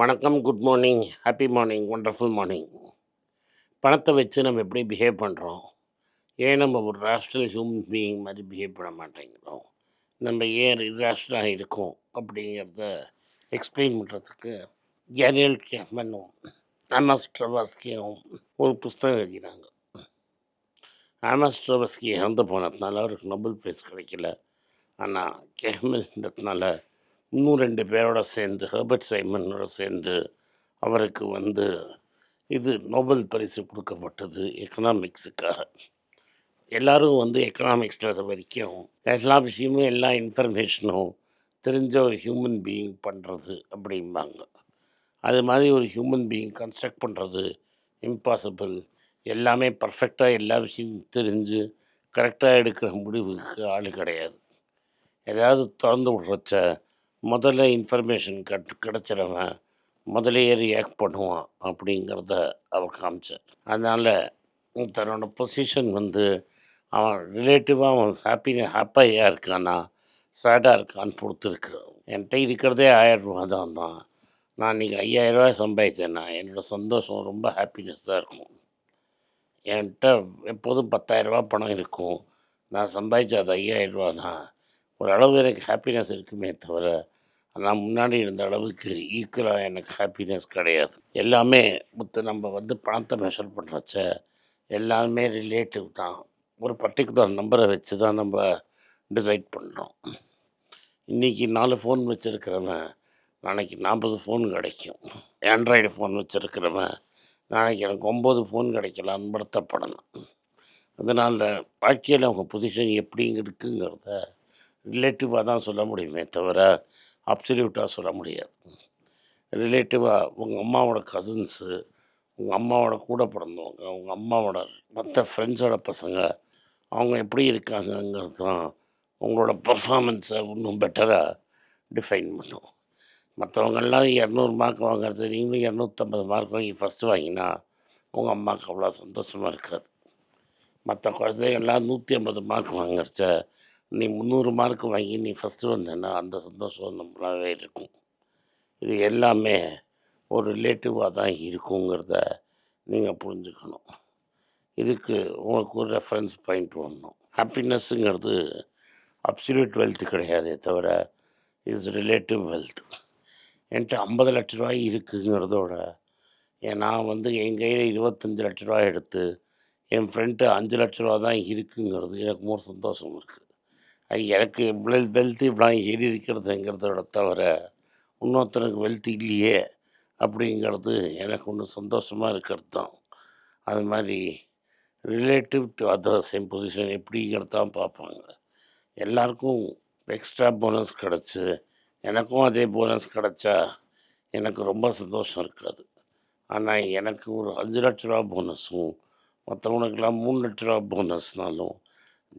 வணக்கம், good morning, happy morning, wonderful morning. பணத்தை வச்சு நம்ம எப்படி பிஹேவ் பண்ணுறோம்? ஏன் நம்ம ஒரு ரேஷ்னல் ஹியூமன் பீயிங் மாதிரி பிஹேவ் பண்ண மாட்டேங்கிறோம்? நம்ம ஏன் இர்ரேஷ்னலாக இருக்கோம் அப்படிங்கிறத எக்ஸ்பிளைன் பண்ணுறதுக்கு கேரியல் கேஃப்மனும் ஆமாஸ் ட்ரவாஸ்கியும் ஒரு புஸ்தகம் எழுதினாங்க. ஆமாஸ் ட்ரவாஸ்கி இறந்து போனதுனால அவருக்கு நோபல் பிரைஸ் கிடைக்கல. ஆனால் கேஃப்மன்றதுனால இன்னும் 2 பேரோட சேர்ந்து ஹெர்பர்ட் சைமனோட சேர்ந்து அவருக்கு இது நோபல் பரிசு கொடுக்கப்பட்டது எக்கனாமிக்ஸுக்காக. எல்லாரும் எக்கனாமிக்ஸில் அது வரைக்கும் எல்லா விஷயமும் எல்லா இன்ஃபர்மேஷனும் தெரிஞ்ச ஒரு ஹியூமன் பீயிங் பண்ணுறது அப்படிம்பாங்க. அது மாதிரி ஒரு ஹியூமன் பீயிங் கன்ஸ்ட்ரக்ட் பண்ணுறது இம்பாசிபிள். எல்லாமே பர்ஃபெக்டாக எல்லா விஷயமும் தெரிஞ்சு கரெக்டாக எடுக்கிற முடிவுக்கு ஆள் கிடையாது. ஏதாவது திறந்து விட்றச்ச முதல்ல இன்ஃபர்மேஷன் கிடச்சிறவன் முதலையே ரியாக்ட் பண்ணுவான் அப்படிங்கிறத அவர் காமிச்சார். அதனால் தன்னோட பொசிஷன் அவன் ரிலேட்டிவாக அவன் ஹாப்பியாக இருக்கானா சேடாக இருக்கான்னு பொறுத்திருக்கிறான். என்கிட்ட இருக்கிறதே 1000 ரூபா தான். நான் இன்றைக்கி 5000 ரூபா சம்பாதிச்சேன்னா என்னோடய சந்தோஷம் ரொம்ப ஹாப்பினஸ்ஸாக இருக்கும். என்கிட்ட எப்போதும் 10,000 ரூபா பணம் இருக்கும். நான் சம்பாதிச்ச அது 5000 ரூபானா ஒரு அளவு எனக்கு ஹாப்பினஸ் இருக்குமே தவிர நான் முன்னாடி இருந்த அளவுக்கு ஈக்குவலாக எனக்கு ஹாப்பினஸ் கிடையாது. எல்லாமே நம்ம பணத்தை மெஷர் பண்ணுறச்ச எல்லாமே ரிலேட்டிவ் தான். ஒரு பர்டிகுலர் நம்பரை வச்சு தான் நம்ம டிசைட் பண்ணுறோம். இன்றைக்கி 4 ஃபோன் வச்சுருக்கிறவன் நாளைக்கு 40 ஃபோன் கிடைக்கும். ஆண்ட்ராய்டு ஃபோன் வச்சுருக்கிறவன் நாளைக்கு எனக்கு 9 ஃபோன் கிடைக்கலான்னு வருத்தப்படணும். அதனால் வாழ்க்கையில் அவங்க பொசிஷன் எப்படி இருக்குங்கிறத ரிலேட்டிவாக தான் சொல்ல முடியுமே தவிர அப்சல்யூட்டாக சொல்ல முடியாது. ரிலேட்டிவாக உங்கள் அம்மாவோட கசின்ஸு, உங்கள் அம்மாவோட கூட பிறந்தவங்க, உங்கள் அம்மாவோட மற்ற ஃப்ரெண்ட்ஸோட பசங்க அவங்க எப்படி இருக்காங்கங்கிறது தான் உங்களோட பர்ஃபார்மன்ஸை இன்னும் பெட்டராக டிஃபைன் பண்ணும். மற்றவங்கெல்லாம் 200 மார்க் வாங்குறது, நீங்களும் 250 மார்க் வாங்கி ஃபஸ்ட்டு வாங்கினா உங்கள் அம்மாவுக்கு அவ்வளோ சந்தோஷமாக இருக்காது. மற்ற குழந்தைகள்லாம் 150 மார்க் வாங்குறச்ச நீ 300 மார்க் வாங்கி நீ ஃபஸ்ட்டு வந்தேன்னா அந்த சந்தோஷம் நம்மளாவே இருக்கும். இது எல்லாமே ஒரு ரிலேட்டிவாக தான் இருக்குங்கிறத நீங்கள் புரிஞ்சுக்கணும். இதுக்கு உங்களுக்கு ஒரு ரெஃபரன்ஸ் பாயிண்ட் வரணும். ஹாப்பினஸ்ஸுங்கிறது அப்சல்யூட் வெல்த் கிடையாதே தவிர இட்ஸ் ரிலேட்டிவ் வெல்த். என்கிட்ட 50 லட்ச ரூபாய் இருக்குங்கிறதோட நான் என் கையில் 25 லட்ச ரூபா எடுத்து என் ஃப்ரெண்ட்டு 5 லட்ச ரூபா தான் இருக்குங்கிறது எனக்கு more சந்தோஷம் இருக்குது. எனக்கு வெல்த்து இவ்வளோ ஏறி இருக்கிறதுங்கிறதோட தவிர இன்னொருத்தனுக்கு வெல்த் இல்லையே அப்படிங்கிறது எனக்கு ஒன்று சந்தோஷமாக இருக்கிறது தான். அது மாதிரி relative to other same position எப்படிங்கிறது தான் பார்ப்பாங்க. எல்லாருக்கும் எக்ஸ்ட்ரா போனஸ் கிடச்சி எனக்கும் அதே போனஸ் கிடச்சா எனக்கு ரொம்ப சந்தோஷம் இருக்காது. ஆனால் எனக்கு ஒரு 5 லட்ச ரூபா போனஸும் மற்றவனுக்கெல்லாம் 3 லட்ச ரூபா போனஸ்னாலும்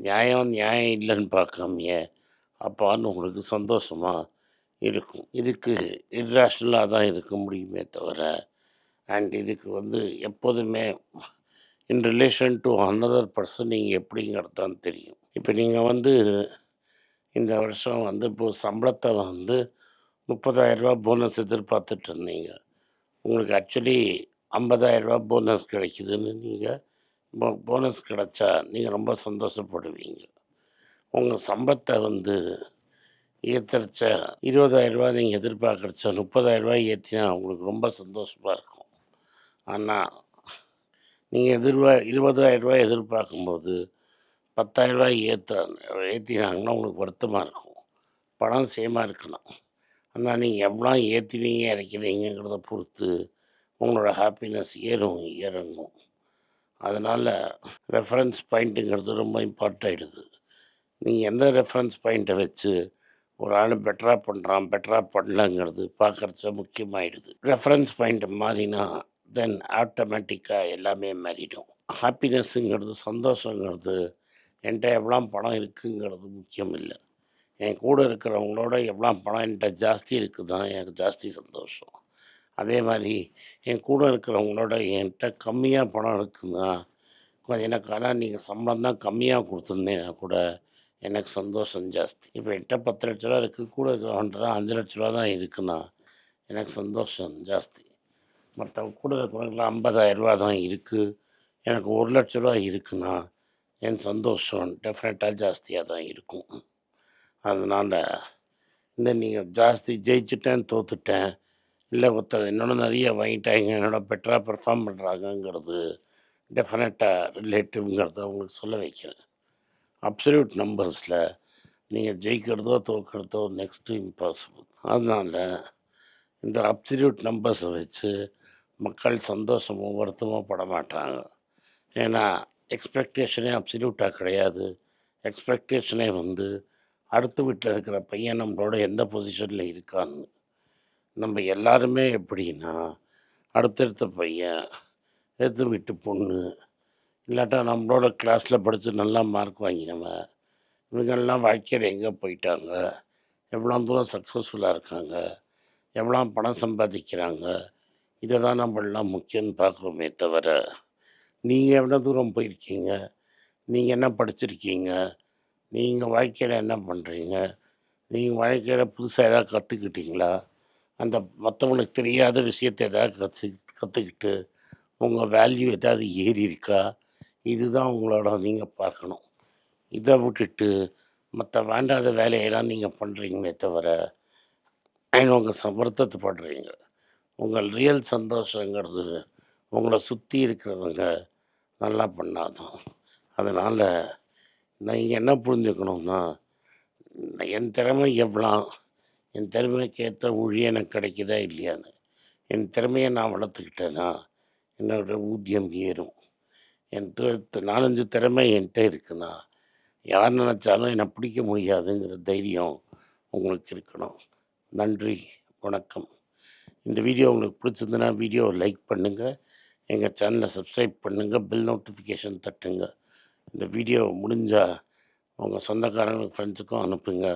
நியாயம் இல்லைன்னு பார்க்காமையே அப்பான்னு உங்களுக்கு சந்தோஷமாக இருக்கும். இதுக்கு இர்ரேஷ்னலாக தான் இருக்க முடியுமே தவிர இதுக்கு எப்போதுமே in relation to another person நீங்கள் எப்படிங்கிறது தான் தெரியும். இப்போ நீங்கள் இந்த வருஷம் இப்போ சம்பளத்தை 30,000 ரூபா போனஸ் எதிர்பார்த்துட்டு இருந்தீங்க. உங்களுக்கு ஆக்சுவலி 50,000 ரூபா போனஸ் கிடைக்குதுன்னு நீங்கள் போனஸ் கிடச்சா நீங்கள் ரொம்ப சந்தோஷப்படுவீங்க. உங்கள் சம்பளத்தை ஏற்றுறச்ச 20,000 ரூபா நீங்கள் எதிர்பார்க்குறச்ச 30,000 ரூபாய் ஏற்றினா உங்களுக்கு ரொம்ப சந்தோஷமாக இருக்கும். ஆனால் நீங்கள் 20,000 ரூபாய் எதிர்பார்க்கும்போது 10,000 ரூபாய் ஏற்றினாங்கன்னா உங்களுக்கு வருத்தமாக இருக்கும். பணம் சேமாக இருக்கலாம். ஆனால் நீங்கள் எவ்வளோ ஏற்றினீங்க இறக்கிறீங்கிறத பொறுத்து உங்களோட ஹாப்பினஸ் ஏறும் இறங்கும். அதனால் ரெஃபரன்ஸ் பாயிண்ட்டுங்கிறது ரொம்ப இம்பார்ட்டன்ட் ஆகிடுது. நீங்கள் எந்த ரெஃபரன்ஸ் பாயிண்ட்டை வச்சு ஒரு ஆள் பெட்டராக பண்ணுறான் பெட்டராக பண்ணலங்கிறது பார்க்குறச்ச முக்கியமாகிடுது. ரெஃபரன்ஸ் பாயிண்ட்டு மாறினா தென் ஆட்டோமேட்டிக்காக எல்லாமே மாறிடும். ஹாப்பினஸ்ஸுங்கிறது சந்தோஷங்கிறது என்கிட்ட எவ்வளோ பணம் இருக்குங்கிறது முக்கியம் இல்லை. என் கூட இருக்கிறவங்களோட எவ்வளோ பணம் என்கிட்ட ஜாஸ்தி இருக்குது தான் எனக்கு ஜாஸ்தி சந்தோஷம். அதே மாதிரி என் கூட இருக்கிறவங்களோட என்கிட்ட கம்மியாக பணம் இருக்குதுன்னா எனக்கு ஆனால் நீங்கள் சம்பளம் தான் கம்மியாக கொடுத்துருந்தேன்னா கூட எனக்கு சந்தோஷம் ஜாஸ்தி. இப்போ என்கிட்ட 10 லட்ச ரூபா இருக்குது, கூட இருக்கிறவன்ட்டு 5 லட்ச ரூபா தான் இருக்குன்னா எனக்கு சந்தோஷம் ஜாஸ்தி. மற்றவங்க கூட இருக்கிறவங்களாம் 50,000 தான் இருக்குது, எனக்கு 1,00,000 இருக்குன்னா என் சந்தோஷம் டெஃபினட்டாக ஜாஸ்தியாக தான் இருக்கும். அதனால் இந்த நீங்கள் ஜாஸ்தி ஜெயிச்சுட்டேன் தோத்துட்டேன், இல்லை ஒருத்தர் என்னோட நிறைய வாங்கிட்டாங்க என்னோட பெட்டராக பெர்ஃபார்ம் பண்ணுறாங்கங்கிறது டெஃபினட்டாக ரிலேட்டிவ்ங்கிறத அவங்களுக்கு சொல்ல வைக்கிறேன். அப்சல்யூட் நம்பர்ஸில் நீங்கள் ஜெயிக்கிறதோ தோற்கிறதோ நெக்ஸ்ட்டு இம்பாசிபிள். அதனால் இந்த அப்சல்யூட் நம்பர்ஸை வச்சு மக்கள் சந்தோஷமோ வருத்தமோ பட மாட்டாங்க. ஏன்னா எக்ஸ்பெக்டேஷனே அப்சல்யூட்டாக கிடையாது. எக்ஸ்பெக்டேஷனே அடுத்த வீட்டில் இருக்கிற பையன் நம்மளோட எந்த பொசிஷனில் இருக்கான்னு. நம்ம எல்லாருமே எப்படின்னா அடுத்தடுத்த பையன், எடுத்து வீட்டு பொண்ணு, இல்லாட்டா நம்மளோட கிளாஸில் படித்து நல்லா மார்க் வாங்கினவன், இவங்கெல்லாம் வாழ்க்கையில் எங்கே போயிட்டாங்க, எவ்வளோ தூரம் சக்ஸஸ்ஃபுல்லாக இருக்காங்க, எவ்வளோ பணம் சம்பாதிக்கிறாங்க, இதை தான் நம்மளாம் முக்கியம்னு பார்க்குறோமே தவிர, நீங்கள் எவ்வளோ தூரம் போயிருக்கீங்க, நீங்கள் என்ன படிச்சிருக்கீங்க, நீங்கள் வாழ்க்கையில் என்ன பண்ணுறீங்க, நீங்கள் வாழ்க்கையில் புதுசாக எதாவது கற்றுக்கிட்டீங்களா, அந்த மற்றவங்களுக்கு தெரியாத விஷயத்தை எதாவது கற்றுக்கிட்டு உங்கள் வேல்யூ எதாவது ஏறி இருக்கா, இதுதான் உங்களோட நீங்கள் பார்க்கணும். இதை விட்டுட்டு மற்ற வேண்டாத வேலையெல்லாம் நீங்கள் பண்ணுறீங்களே தவிர உங்கள் வருத்தத்தை படுறீங்க. உங்கள் ரியல் சந்தோஷங்கிறது உங்களை சுற்றி இருக்கிறவங்க நல்லா பண்ணாதான். அதனால் நீங்கள் என்ன புரிஞ்சுக்கணுன்னா, என் திறமை எவ்வளோ, என் திறமைக்கு ஏற்ற ஊழியம் எனக்கு கிடைக்குதா இல்லையான்னு. என் திறமையை நான் வளர்த்துக்கிட்டேன்னா என்னோடய ஊதியம் ஏறும். என் 4-5 திறமை என்கிட்ட இருக்குன்னா யார் நினச்சாலும் என்னை பிடிக்க முடியாதுங்கிற தைரியம் உங்களுக்கு இருக்கணும். நன்றி, வணக்கம். இந்த வீடியோ உங்களுக்கு பிடிச்சிருந்துன்னா வீடியோவை லைக் பண்ணுங்கள், எங்கள் சேனலை சப்ஸ்கிரைப் பண்ணுங்கள், பெல் நோட்டிஃபிகேஷன் தட்டுங்க. இந்த வீடியோ முடிஞ்சால் உங்கள் சொந்தக்காரங்களுக்கு ஃப்ரெண்ட்ஸுக்கும் அனுப்புங்க,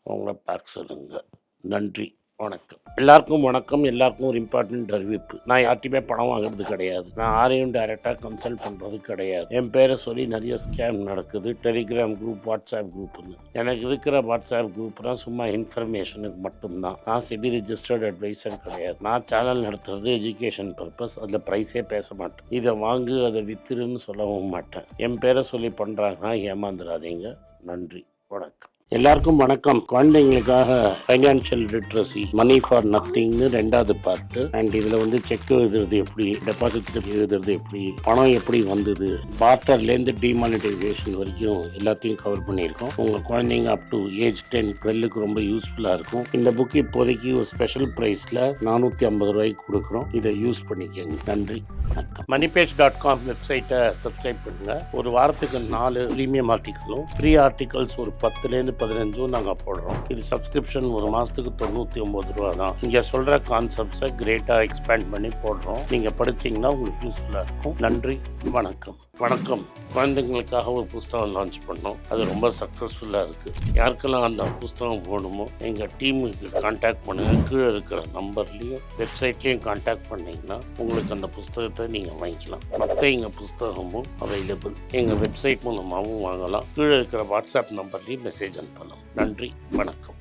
அவங்கள பார்க்க சொல்லுங்கள். நன்றி, வணக்கம். எல்லாருக்கும் வணக்கம். எல்லாருக்கும் ஒரு இம்பார்ட்டண்ட் அறிவிப்பு. நான் யார்ட்டையுமே பணம் வாங்குறது கிடையாது. நான் யாரையும் டைரெக்டாக கன்சல்ட் பண்ணுறது கிடையாது. என் பேரை சொல்லி நிறைய ஸ்கேம் நடக்குது. டெலிகிராம் குரூப், வாட்ஸ்அப் குரூப்னு. எனக்கு இருக்கிற வாட்ஸ்அப் குரூப்லாம் சும்மா இன்ஃபர்மேஷனுக்கு மட்டும்தான். நான் செபி ரிஜிஸ்டர்ட் அட்வைசர் கிடையாது. நான் சேனல் நடத்துறது எஜுகேஷன் பர்பஸ். அதில் ப்ரைஸே பேச மாட்டேன். இதை வாங்கு அதை வித்துருன்னு சொல்லவும் மாட்டேன். என் பேரை சொல்லி பண்ணுறாங்கன்னா ஏமாந்துடாதீங்க. நன்றி, வணக்கம். எல்லாருக்கும் வணக்கம். குழந்தைங்களுக்காக ஃபைனான்ஷியல் லிட்ரஸி, மணி ஃபார் நத்திங்னு 2வது பார்ட்டு. அண்ட் இதில் செக் எழுதுறது எப்படி, டெபாசிட் ஸ்லிப் எழுதுறது எப்படி, பணம் எப்படி வந்தது, பார்ட்டர்லேருந்து டிமானிட்டைசேஷன் வரைக்கும் எல்லாத்தையும் கவர் பண்ணியிருக்கோம். உங்கள் குழந்தைங்க அப் டு ஏஜ் 10-12க்கு ரொம்ப யூஸ்ஃபுல்லாக இருக்கும். இந்த புக் இப்போதைக்கு ஒரு ஸ்பெஷல் ப்ரைஸில் 450 ரூபாய்க்கு கொடுக்குறோம். இதை யூஸ் பண்ணிக்கங்க. நன்றி, வணக்கம். moneypage.com வெப்சைட்டை சப்ஸ்கிரைப் பண்ணுங்கள். ஒரு வாரத்துக்கு 4 ப்ரீமியம் ஆர்டிக்கலும், ஃப்ரீ ஆர்டிகல்ஸ் ஒரு 10லேருந்து 15 நாங்கள் போடுறோம். இது சப்ஸ்கிரிப்ஷன் ஒரு மாதத்துக்கு 99 ரூபா தான். இங்கே சொல்கிற கான்செப்ட்ஸை கிரேட்டாக எக்ஸ்பேண்ட் பண்ணி போடுறோம். நீங்கள் படிச்சிங்கன்னா உங்களுக்கு யூஸ்ஃபுல்லாக இருக்கும். நன்றி, வணக்கம். வணக்கம். குழந்தைங்களுக்காக ஒரு புஸ்தகம் லான்ச் பண்ணோம். அது ரொம்ப சக்ஸஸ்ஃபுல்லாக இருக்குது. யாருக்கெல்லாம் அந்த புஸ்தகம் போகணுமோ எங்கள் டீமுக்கு கான்டாக்ட் பண்ணுங்கள். கீழே இருக்கிற நம்பர்லேயும் வெப்சைட்லேயும் கான்டாக்ட் பண்ணிங்கன்னா உங்களுக்கு அந்த புஸ்தகத்தை நீங்கள் வாங்கிக்கலாம். மற்ற எங்கள் புஸ்தகமும் அவைலபிள். எங்கள் வெப்சைட் மூலமாகவும் வாங்கலாம். கீழே இருக்கிற வாட்ஸ்அப் நம்பர்லேயும் மெசேஜ் அனுப்பலாம். நன்றி, வணக்கம்.